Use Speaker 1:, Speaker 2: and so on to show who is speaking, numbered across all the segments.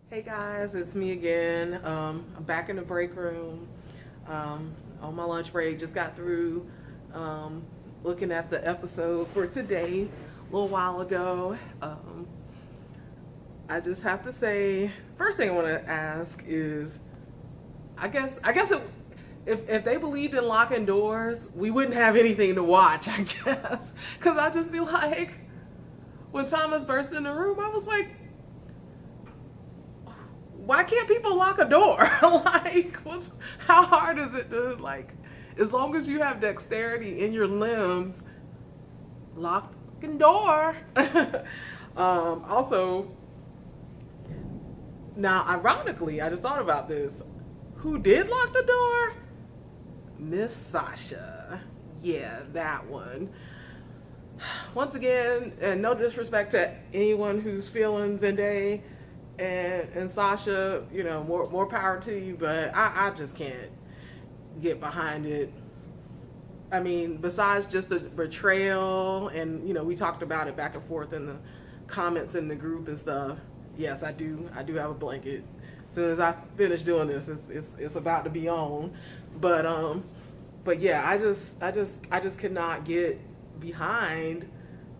Speaker 1: Hey guys, it's me again. I'm back in the break room on my lunch break. Just got through um, looking at the episode for today a little while ago. I just have to say, first thing I want to ask is, if they believed in locking doors, we wouldn't have anything to watch. I guess because I just feel like when Thomas burst in the room, I was like, why can't people lock a door? How hard is it to, like, as long as you have dexterity in your limbs, lock a door. Also, now ironically, I just thought about this. Who did lock the door? Miss Sasha. Yeah, that one. Once again, and no disrespect to anyone who's feeling Zendaya and Sasha, more power to you, but I just can't get behind it. I mean, besides just a betrayal, and we talked about it back and forth in the comments in the group and stuff. Yes, I do have a blanket. As soon as I finish doing this, it's about to be on. But yeah, I just cannot get behind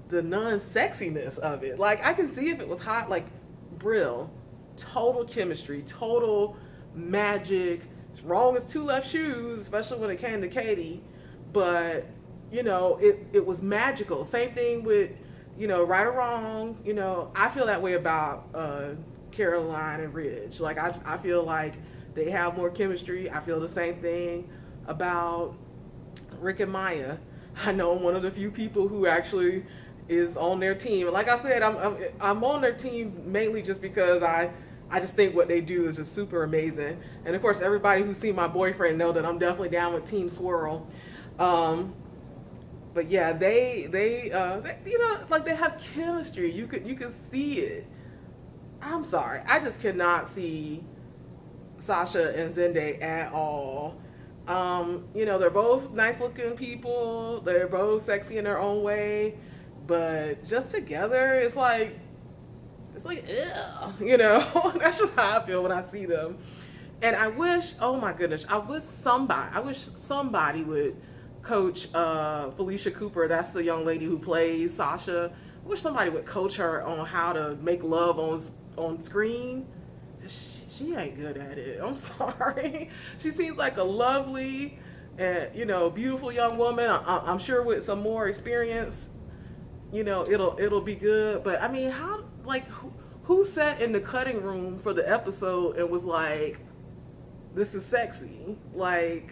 Speaker 1: the non-sexiness of it. Like, I can see if it was hot, like Brill, total chemistry, total magic. It's wrong as two left shoes, especially when it came to Katie. But it was magical. Same thing with right or wrong. I feel that way about Caroline and Ridge. Like, I feel like they have more chemistry. I feel the same thing about Rick and Maya. I know I'm one of the few people who actually is on their team. Like I said, I'm on their team mainly just because I just think what they do is just super amazing. And of course, everybody who's seen my boyfriend know that I'm definitely down with Team Swirl. But yeah, they like, they have chemistry. You could see it. I'm sorry, I just cannot see Sasha and Zende at all. They're both nice looking people. They're both sexy in their own way, but just together, it's like, ew. That's just how I feel when I see them. And I wish, oh my goodness, I wish somebody would coach Felicia Cooper. That's the young lady who plays Sasha. I wish somebody would coach her on how to make love on screen. She ain't good at it. I'm sorry. She seems like a lovely and beautiful young woman. I'm sure with some more experience, it'll be good. But I mean, how, like, who sat in the cutting room for the episode and was like, this is sexy? Like,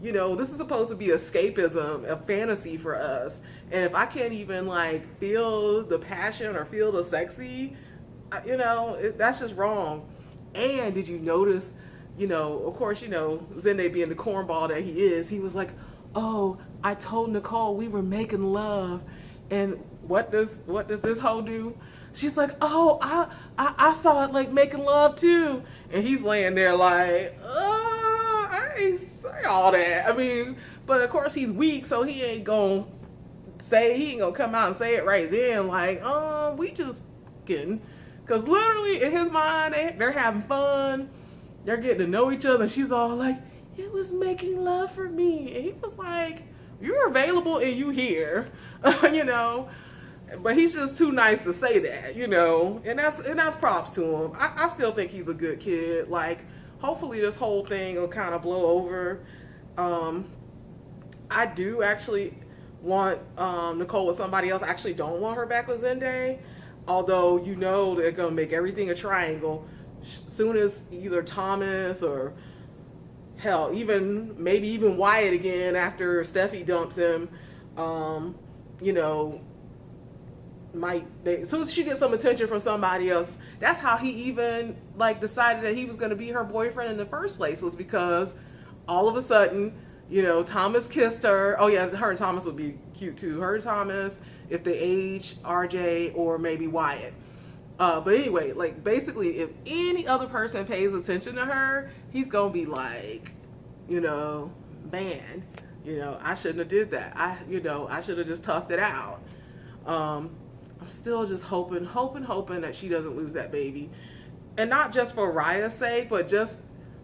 Speaker 1: this is supposed to be escapism, a fantasy for us. And if I can't even, like, feel the passion or feel the sexy, that's just wrong. And did you notice, of course, Zende being the cornball that he is, he was like, oh, I told Nicole we were making love. And what does this hoe do? She's like, oh, I saw it, like, making love too. And he's laying there like, I ain't say all that. I mean, but of course he's weak, so he ain't gonna come out and say it right then. Like, we just kidding. Because literally in his mind, they're having fun. They're getting to know each other. And she's all like, it was making love for me. And he was like, you're available and you here. But he's just too nice to say that, And that's props to him. I still think he's a good kid. Like, hopefully this whole thing will kind of blow over. I do actually want Nicole with somebody else. I actually don't want her back with Zende. Although they're gonna make everything a triangle. Soon as either Thomas or hell, maybe even Wyatt again after Steffi dumps him, as soon as she gets some attention from somebody else, that's how he even, like, decided that he was gonna be her boyfriend in the first place, was because all of a sudden, Thomas kissed her. Oh yeah, her and Thomas would be cute too. Her and Thomas, if they age, RJ or maybe Wyatt. But anyway, like, basically, if any other person pays attention to her, he's gonna be like, man, I shouldn't have did that. I should have just toughed it out. I'm still just hoping that she doesn't lose that baby. and not just for Raya's sake, but just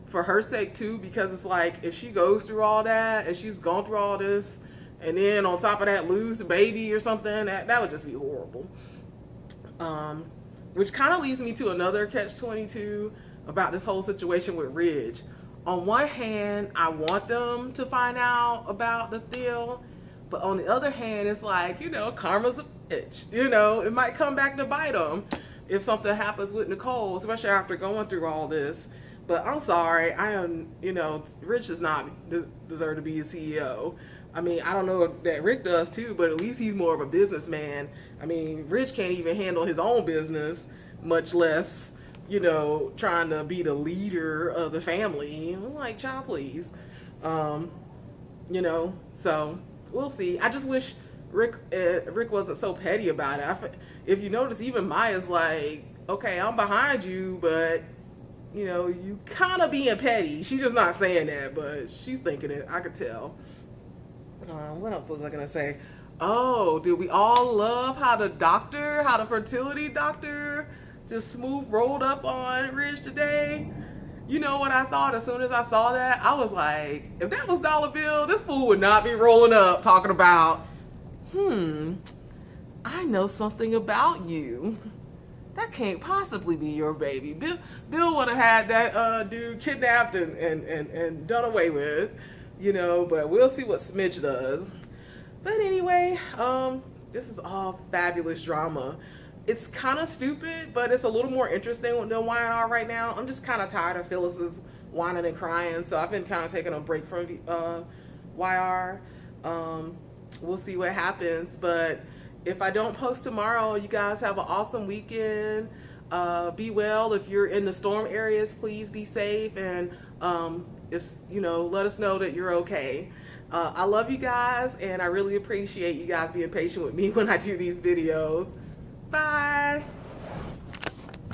Speaker 1: for her sake too, because it's like if she goes through all that and she's gone through all this, and then on top of that lose the baby or something, that would just be horrible. Which kind of leads me to another catch-22 about this whole situation with Ridge. On one hand, I want them to find out about the deal, but on the other hand, it's like, you know, karma's a bitch. You know, it might come back to bite them if something happens with Nicole, especially after going through all this. But I'm sorry, I am, you know, Rich does not deserve to be a CEO. I mean, I don't know if that Rick does too, but at least he's more of a businessman. I mean, Rich can't even handle his own business, much less, you know, trying to be the leader of the family. I'm like, child, please. You know, so we'll see. I just wish Rick wasn't so petty about it. If you notice, even Maya's like, okay, I'm behind you, but you know, you kind of being petty. She's just not saying that, but she's thinking it. I could tell. What else was I gonna say? Oh, did we all love how the fertility doctor just smooth rolled up on Ridge today? You know what I thought as soon as I saw that? I was like, if that was Dollar Bill, this fool would not be rolling up talking about, I know something about you. That can't possibly be your baby. Bill would have had that dude kidnapped and done away with, you know, but we'll see what Smidge does. But anyway, this is all fabulous drama. It's kind of stupid, but it's a little more interesting than Y&R right now. I'm just kind of tired of Phyllis's whining and crying, so I've been kind of taking a break from YR. We'll see what happens, but if I don't post tomorrow, you guys have an awesome weekend. Be well. If you're in the storm areas, please be safe, and if you know, let us know that you're okay. I love you guys, and I really appreciate you guys being patient with me when I do these videos. Bye.